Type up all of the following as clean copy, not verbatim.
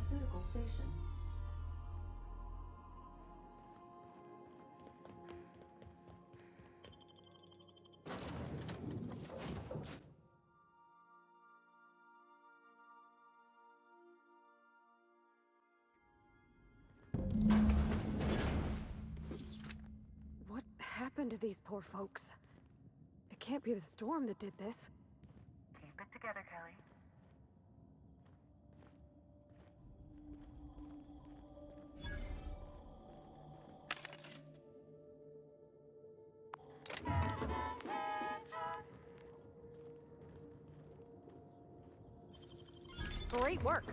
pharmaceutical station. What happened to these poor folks? It can't be the storm that did this. Keep it together, Kelly. Great work!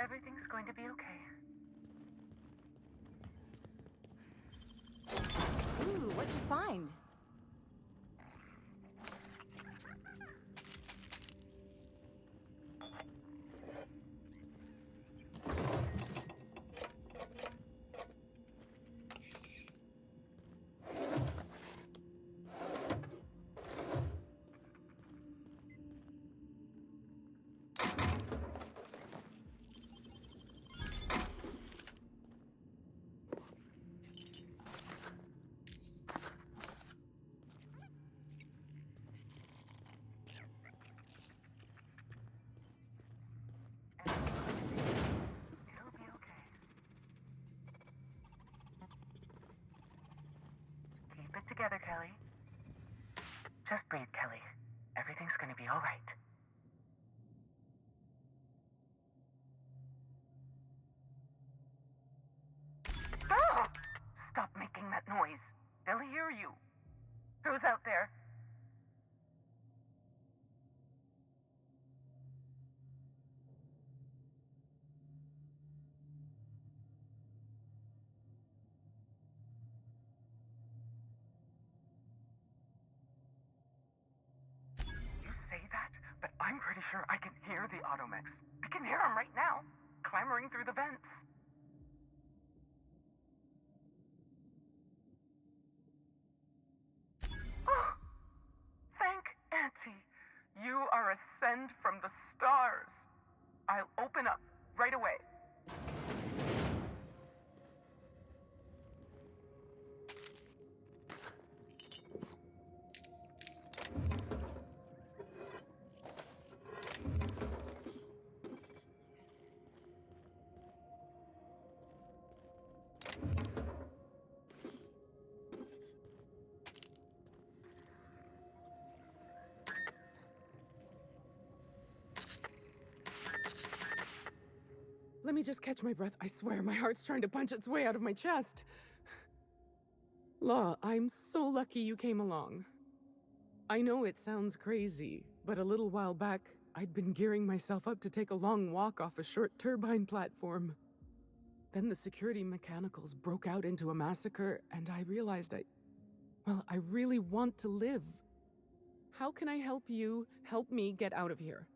Everything's going to be okay. Ooh, what'd you find? It'll be okay. Keep it together, Kelly. Just breathe, Kelly. Everything's gonna be all right. Stop! Stop making that noise. They'll hear you. Who's out there? You say that, but I'm pretty sure I can hear the automechs. I can hear them right now, clamoring through the vents. Oh, thank Auntie. You are a send from the stars. I'll open up right away. Let me just catch my breath. I swear, my heart's trying to punch its way out of my chest. Law, I'm so lucky you came along. I know it sounds crazy, but a little while back, I'd been gearing myself up to take a long walk off a short turbine platform. Then the security mechanicals broke out into a massacre, and I realized I really want to live. How can I help you help me get out of here?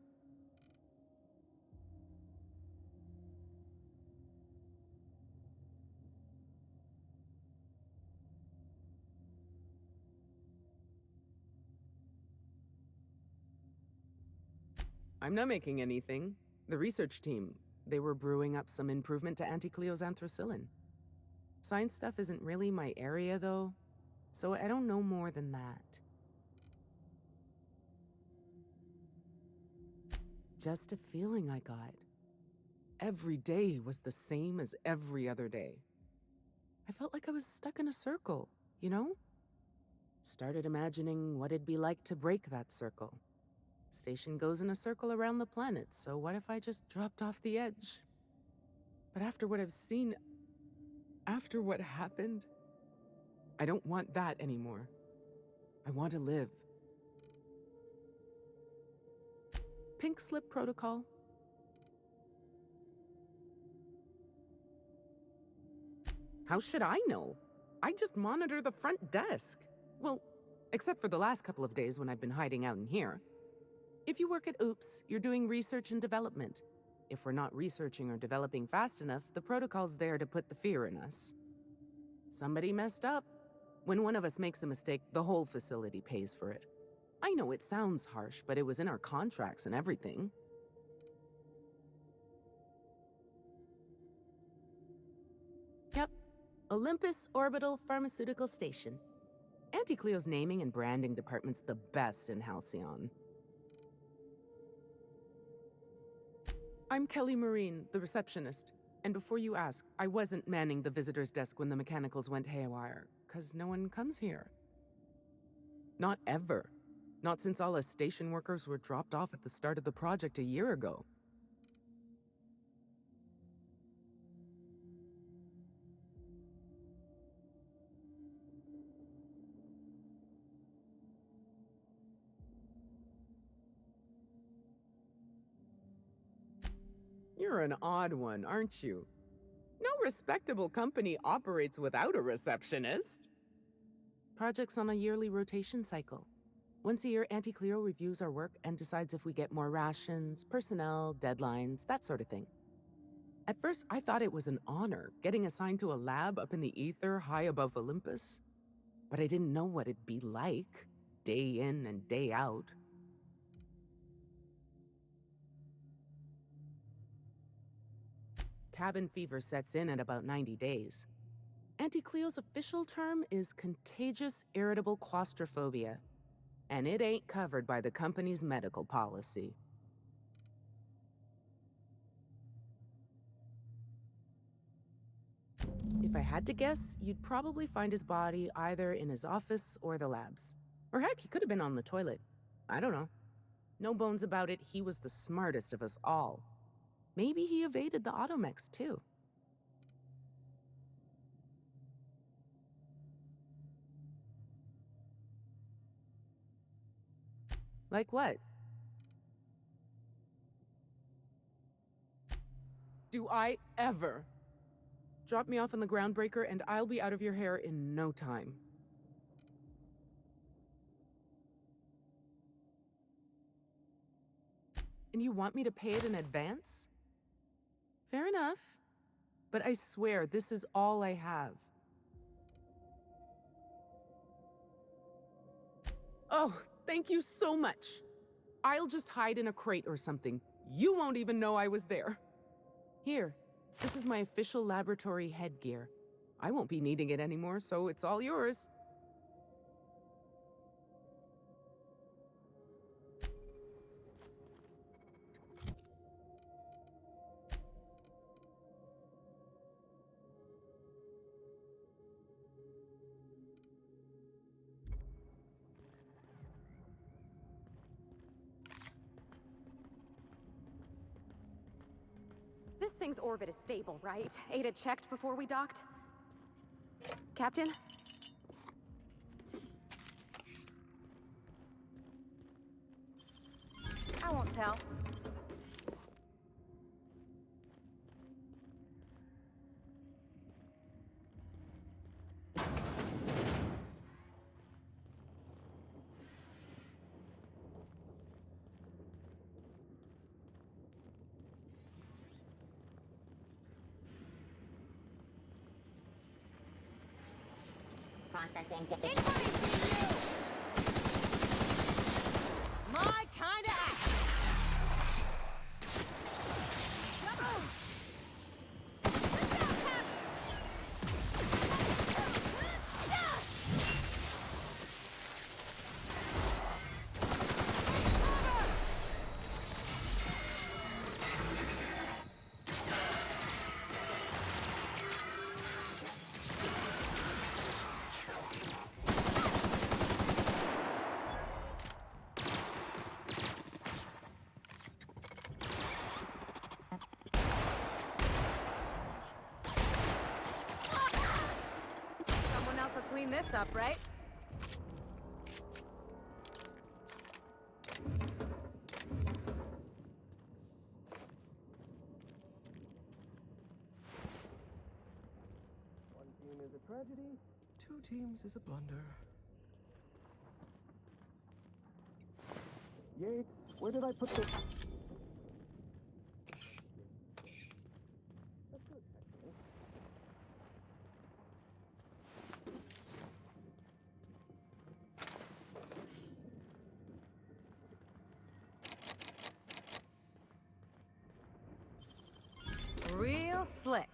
I'm not making anything. The research team, they were brewing up some improvement to anti-Cleo's anthracycline. Science stuff isn't really my area, though, so I don't know more than that. just a feeling I got. Every day was the same as every other day. I felt like I was stuck in a circle, you know? Started imagining what it'd be like to break that circle. Station goes in a circle around the planet, so what if I just dropped off the edge? But after what I've seen, after what happened, I don't want that anymore. I want to live. Pink slip protocol. How should I know? I just monitor the front desk. Well, except for the last couple of days when I've been hiding out in here. If you work at Oops, you're doing research and development. If we're not researching or developing fast enough, the protocol's there to put the fear in us. Somebody messed up. When one of us makes a mistake, the whole facility pays for it. I know it sounds harsh, but it was in our contracts and everything. Yep. Olympus Orbital Pharmaceutical Station. Auntie Cleo's naming and branding department's the best in Halcyon. I'm Kelly Marine, the receptionist. And before you ask, I wasn't manning the visitor's desk when the mechanicals went haywire, 'cause no one comes here. Not ever. Not since all us station workers were dropped off at the start of the project a year ago. You're an odd one, aren't you? No respectable company operates without a receptionist. Project's on a yearly rotation cycle. Once a year, Auntie Cleo reviews our work and decides if we get more rations, personnel, deadlines, that sort of thing. At first, I thought it was an honor, getting assigned to a lab up in the ether high above Olympus. But I didn't know what it'd be like, day in and day out. Cabin fever sets in at about 90 days. Auntie Cleo's official term is contagious irritable claustrophobia, and it ain't covered by the company's medical policy. If I had to guess, you'd probably find his body either in his office or the labs. Or heck, he could have been on the toilet. I don't know. No bones about it, he was the smartest of us all. Maybe he evaded the automechs, too. Like what? Do I ever? Drop me off on the groundbreaker and I'll be out of your hair in no time. And you want me to pay it in advance? Fair enough. But I swear, this is all I have. Oh, thank you so much. I'll just hide in a crate or something. You won't even know I was there. Here, this is my official laboratory headgear. I won't be needing it anymore, so it's all yours. This thing's orbit is stable, right? Ada checked before we docked? Captain? I won't tell. Processing Incoming CPU! My kind of act! clean this up, right? One team is a tragedy, two teams is a blunder. Yates, where did I put this? That's good, actually. Real slick.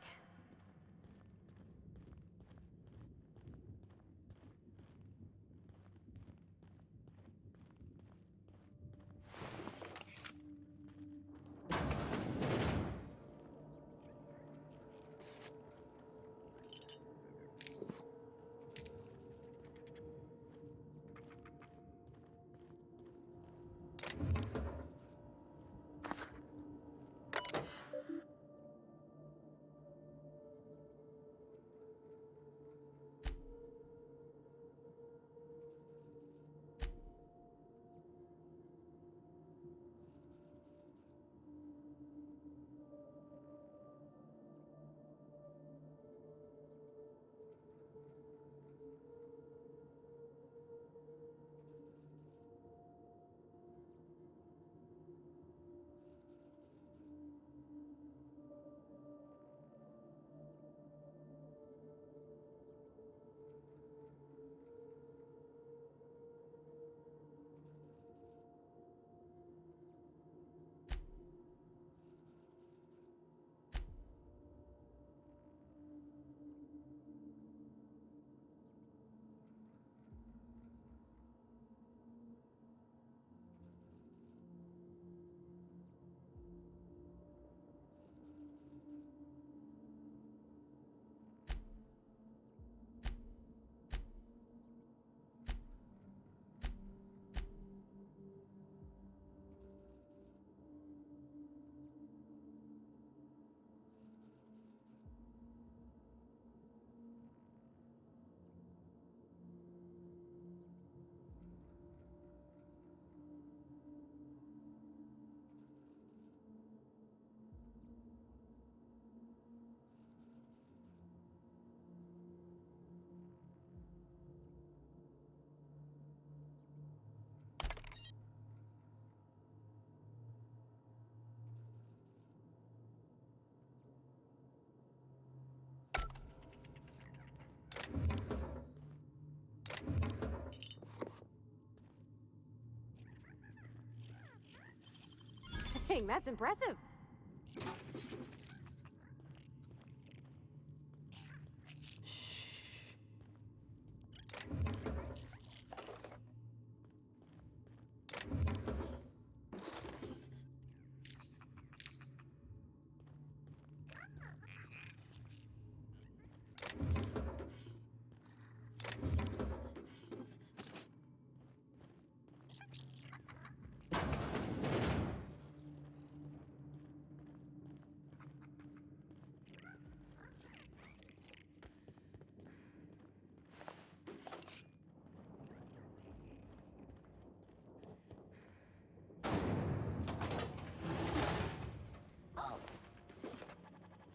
Dang, that's impressive.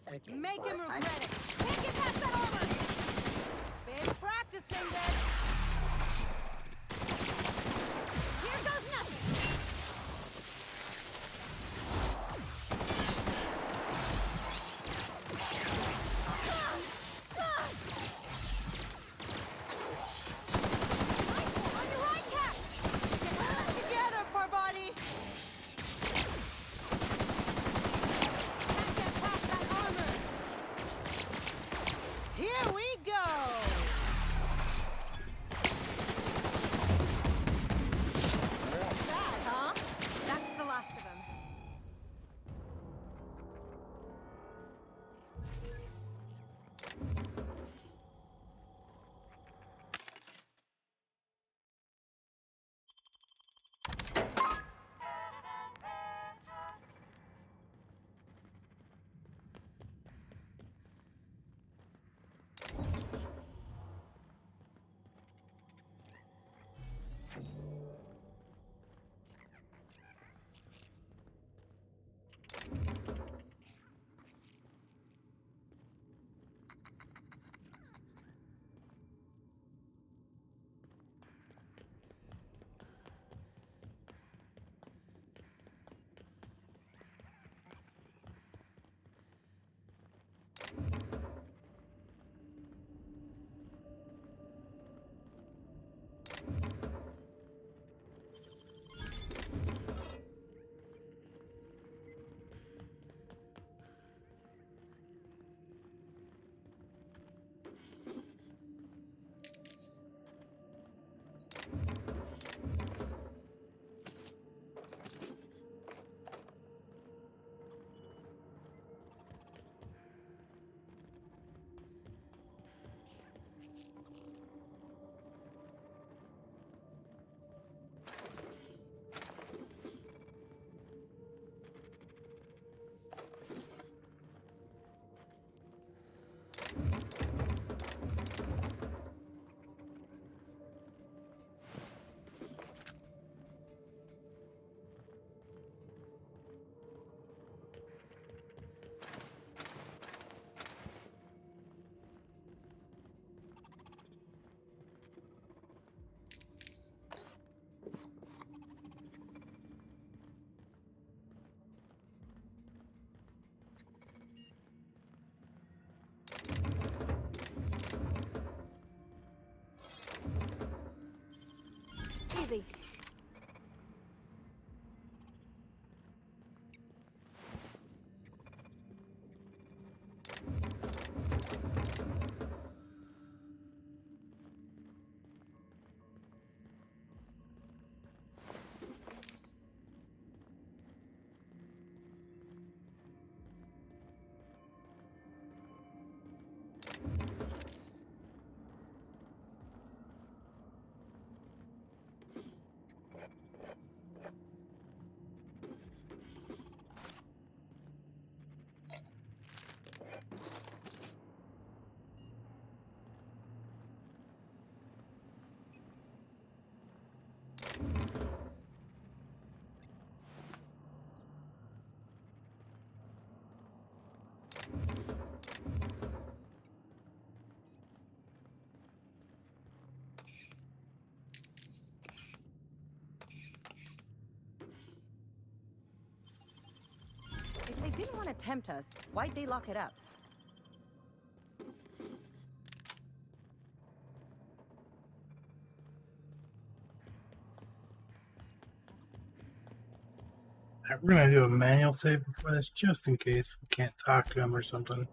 Searching Make for him un- regret it. Can't get past that armor. Been practicing then. Here goes nothing. On your right, Cat. Together, poor body. Can't get past that armor. Easy. If they didn't want to tempt us, why'd they lock it up? Alright, we're gonna do a manual save before this, just in case we can't talk to him or something.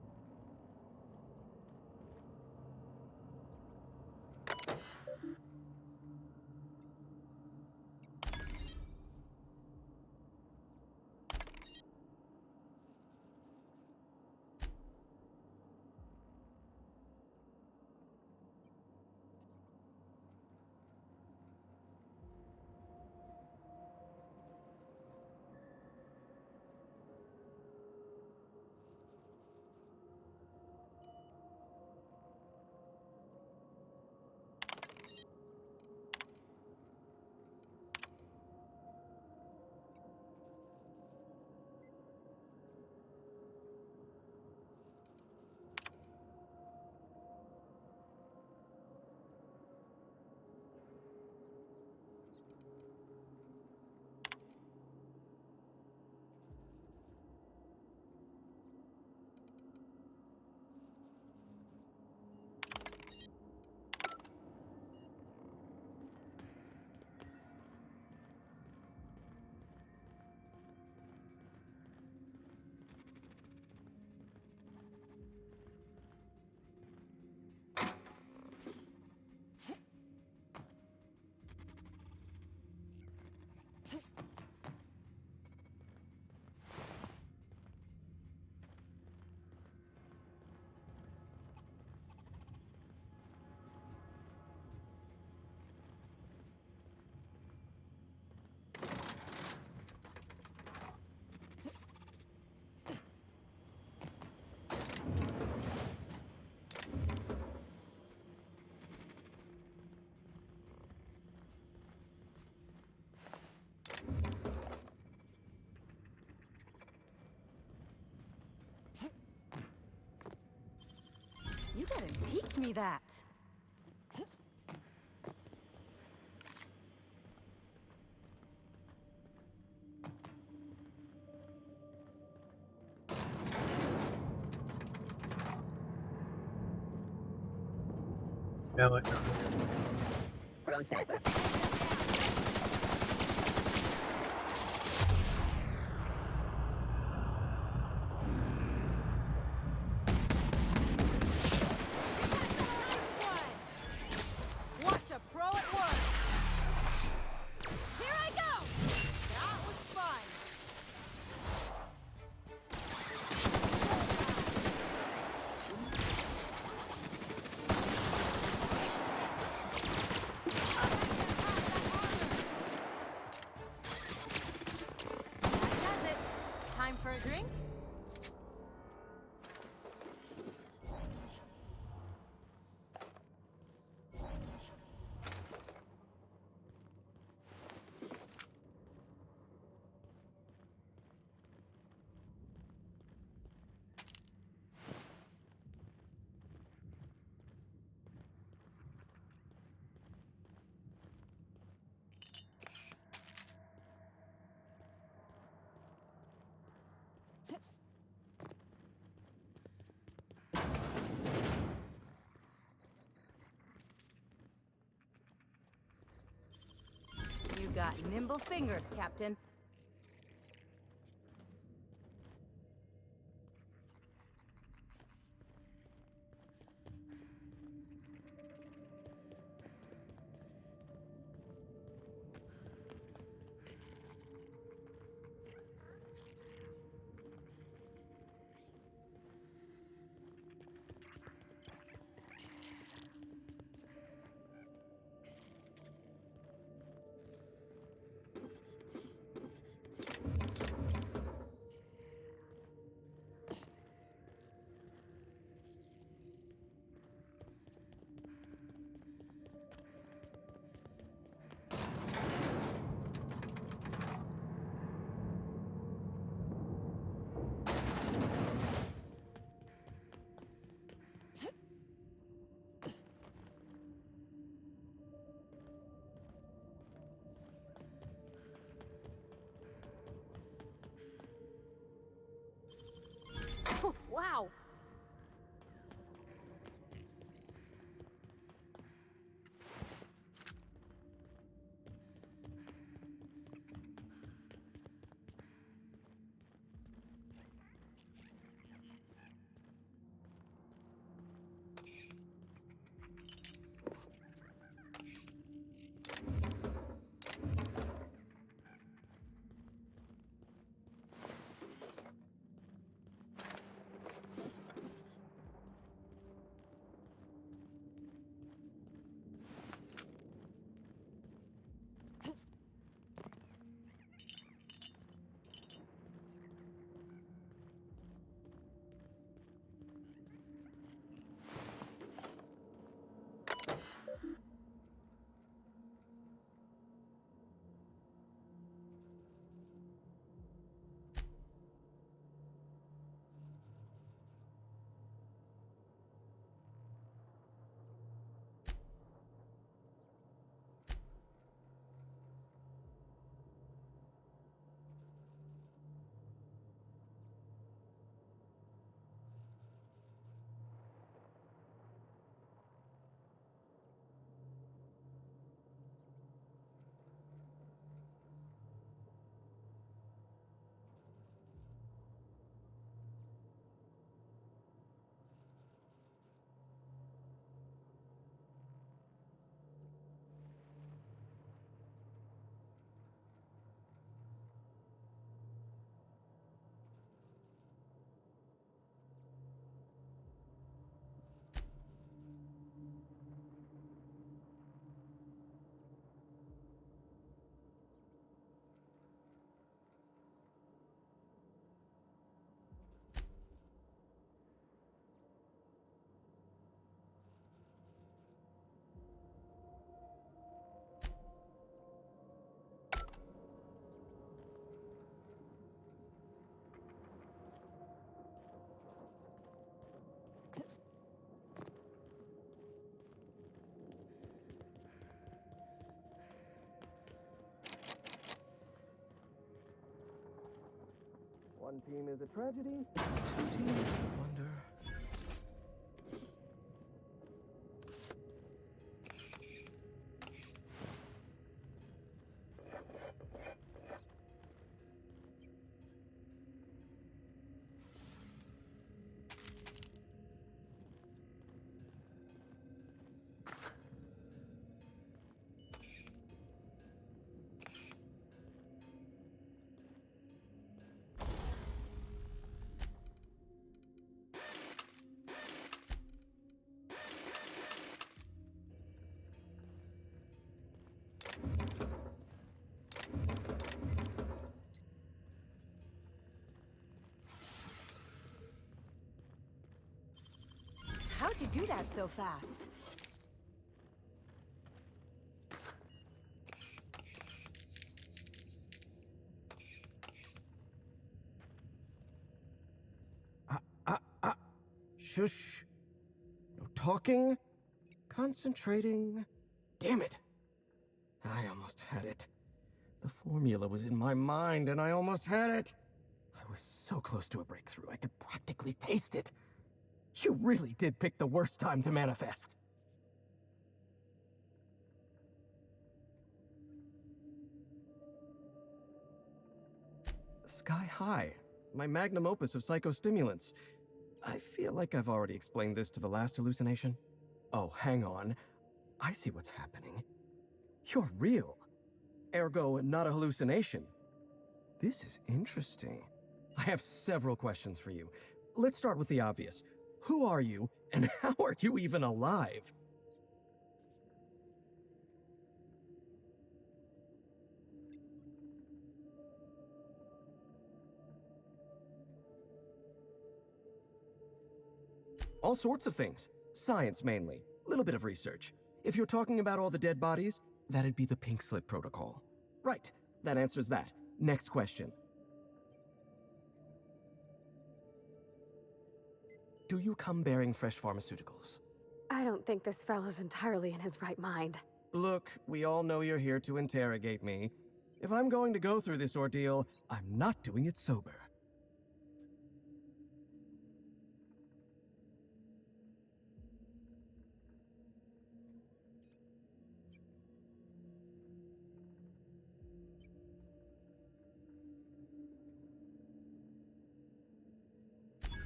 You gotta teach me that. Yeah, like, Process. Watch a pro at work. Here I go. That was fun. got nimble fingers, Captain. Wow! One team is a tragedy, two teams is a blunder. How'd you do that so fast? Shush. No talking. Concentrating. Damn it. I almost had it. The formula was in my mind and I almost had it. I was so close to a breakthrough, I could practically taste it. You really did pick the worst time to manifest. Sky High, my magnum opus of psychostimulants. I feel like I've already explained this to the last hallucination. Oh, hang on. I see what's happening. You're real. Ergo, not a hallucination. This is interesting. I have several questions for you. Let's start with the obvious. Who are you, and how are you even alive? All sorts of things. Science, mainly. A little bit of research. If you're talking about all the dead bodies, that'd be the Pink Slip Protocol. Right. That answers that. Next question. Do you come bearing fresh pharmaceuticals? I don't think this fellow's entirely in his right mind. Look, we all know you're here to interrogate me. If I'm going to go through this ordeal, I'm not doing it sober.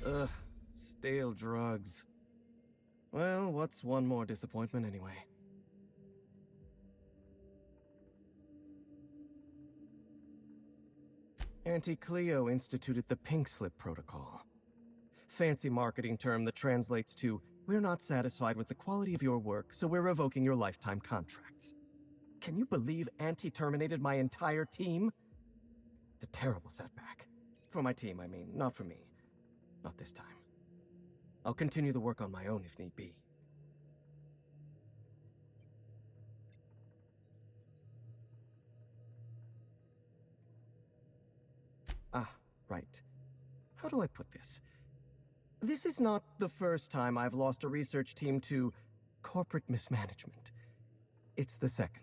Ugh, stale drugs. Well, what's one more disappointment anyway? Auntie Cleo instituted the Pink Slip Protocol. Fancy marketing term that translates to, we're not satisfied with the quality of your work, so we're revoking your lifetime contracts. Can you believe Auntie terminated my entire team? It's a terrible setback. For my team, I mean, not for me. Not this time. I'll continue the work on my own if need be. Ah, right. How do I put this? This is not the first time I've lost a research team to corporate mismanagement. It's the second.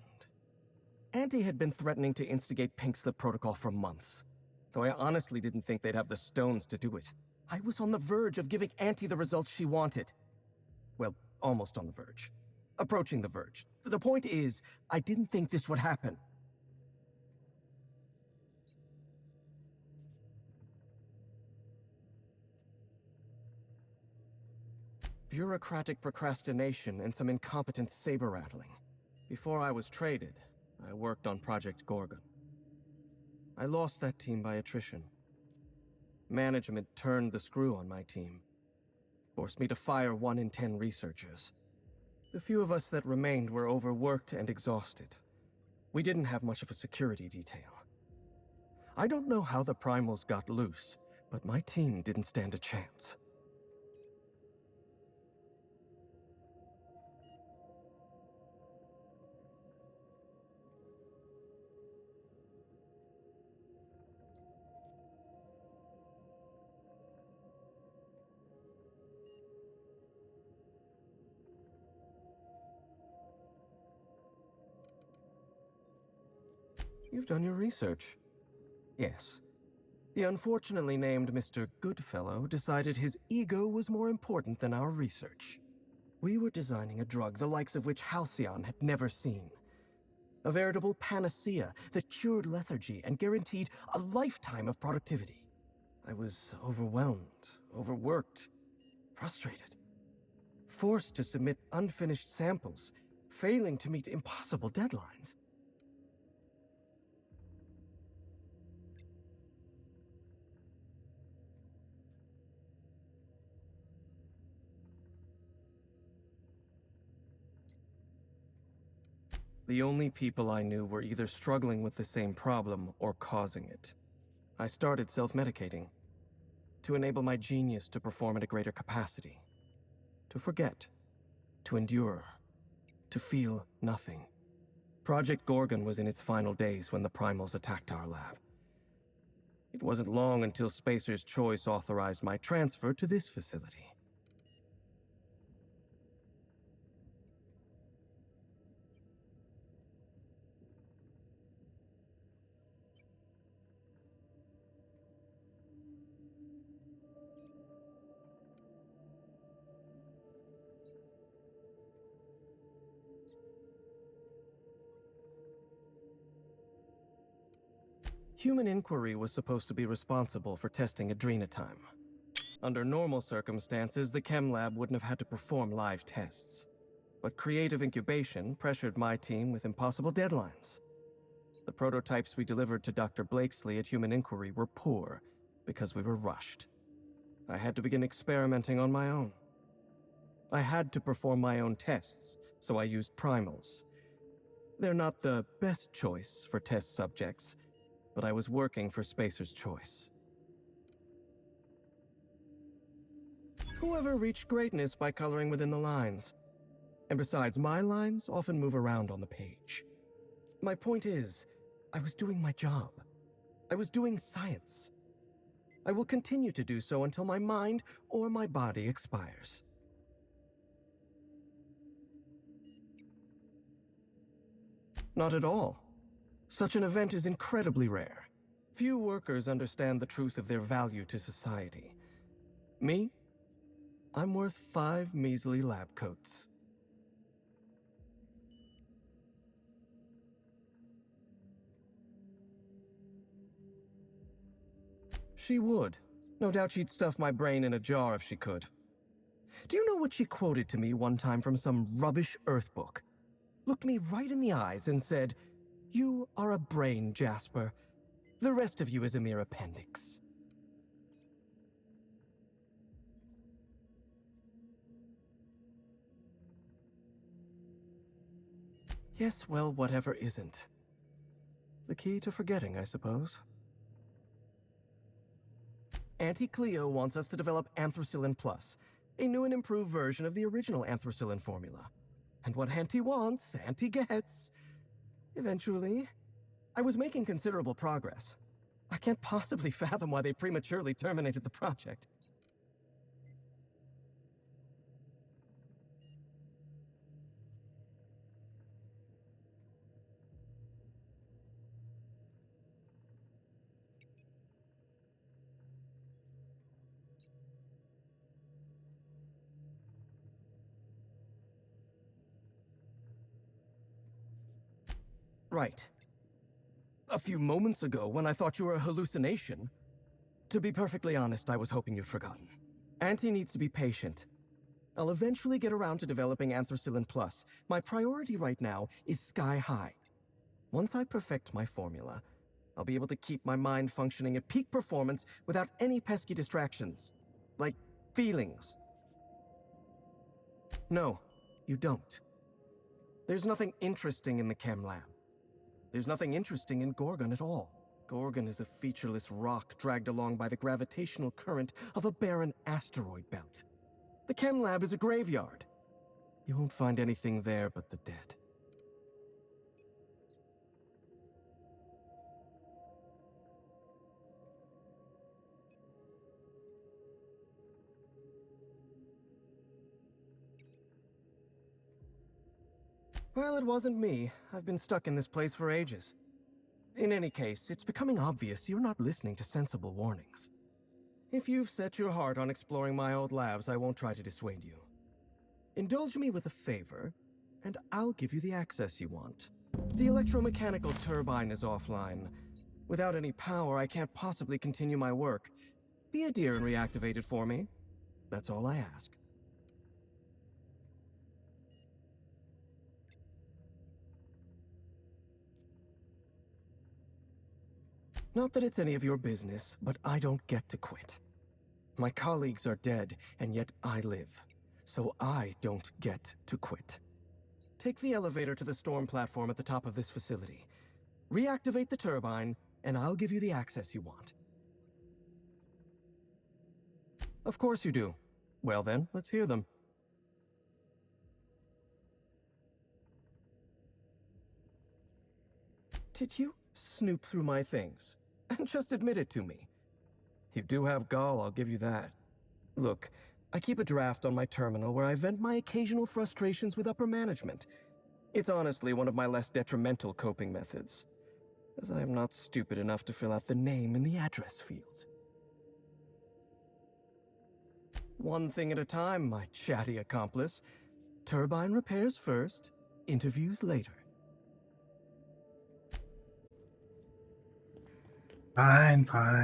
Auntie had been threatening to instigate Pink Slip Protocol for months, though I honestly didn't think they'd have the stones to do it. I was on the verge of giving Auntie the results she wanted. Well, almost on the verge. Approaching the verge. The point is, I didn't think this would happen. Bureaucratic procrastination and some incompetent saber-rattling. Before I was traded, I worked on Project Gorgon. I lost that team by attrition. Management turned the screw on my team. Forced me to fire 1 in 10 researchers. The few of us that remained were overworked and exhausted. We didn't have much of a security detail. I don't know how the primals got loose, but my team didn't stand a chance. You've done your research. Yes. The unfortunately named Mr. Goodfellow decided his ego was more important than our research. We were designing a drug the likes of which Halcyon had never seen. A veritable panacea that cured lethargy and guaranteed a lifetime of productivity. I was overwhelmed, overworked, frustrated. Forced to submit unfinished samples, failing to meet impossible deadlines. The only people I knew were either struggling with the same problem or causing it. I started self-medicating to enable my genius to perform at a greater capacity. To forget. To endure. To feel nothing. Project Gorgon was in its final days when the primals attacked our lab. It wasn't long until Spacer's Choice authorized my transfer to this facility. Human Inquiry was supposed to be responsible for testing adrenotime. Under normal circumstances, the chem lab wouldn't have had to perform live tests. But creative incubation pressured my team with impossible deadlines. The prototypes we delivered to Dr. Blakesley at Human Inquiry were poor because we were rushed. I had to begin experimenting on my own. I had to perform my own tests, so I used primals. They're not the best choice for test subjects, but I was working for Spacer's Choice. Whoever reached greatness by coloring within the lines. And besides, my lines often move around on the page. My point is, I was doing my job. I was doing science. I will continue to do so until my mind or my body expires. Not at all. Such an event is incredibly rare. Few workers understand the truth of their value to society. Me? I'm worth 5 measly lab coats. She would. No doubt she'd stuff my brain in a jar if she could. Do you know what she quoted to me one time from some rubbish Earth book? Looked me right in the eyes and said, "You are a brain, Jasper. The rest of you is a mere appendix." Yes, well, whatever isn't. The key to forgetting, I suppose. Auntie Cleo wants us to develop Anthracillin Plus, a new and improved version of the original Anthracillin formula. And what Auntie wants, Auntie gets. Eventually. I was making considerable progress. I can't possibly fathom why they prematurely terminated the project. Right. A few moments ago, when I thought you were a hallucination. To be perfectly honest, I was hoping you'd forgotten. Auntie needs to be patient. I'll eventually get around to developing Anthracillin Plus. My priority right now is sky high. Once I perfect my formula, I'll be able to keep my mind functioning at peak performance without any pesky distractions. Like feelings. No, you don't. There's nothing interesting in the chem lab. There's nothing interesting in Gorgon at all. Gorgon is a featureless rock dragged along by the gravitational current of a barren asteroid belt. The chem lab is a graveyard. You won't find anything there but the dead. Well, it wasn't me. I've been stuck in this place for ages. In any case, it's becoming obvious you're not listening to sensible warnings. If you've set your heart on exploring my old labs, I won't try to dissuade you. Indulge me with a favor, and I'll give you the access you want. The electromechanical turbine is offline. Without any power, I can't possibly continue my work. Be a dear and reactivate it for me. That's all I ask. Not that it's any of your business, but I don't get to quit. My colleagues are dead, and yet I live. So I don't get to quit. Take the elevator to the storm platform at the top of this facility. Reactivate the turbine, and I'll give you the access you want. Of course you do. Well then, let's hear them. Did you snoop through my things? And just admit it to me. You do have gall, I'll give you that. Look, I keep a draft on my terminal where I vent my occasional frustrations with upper management. It's honestly one of my less detrimental coping methods, as I am not stupid enough to fill out the name in the address field. One thing at a time, my chatty accomplice. Turbine repairs first, interviews later. Fine, fine.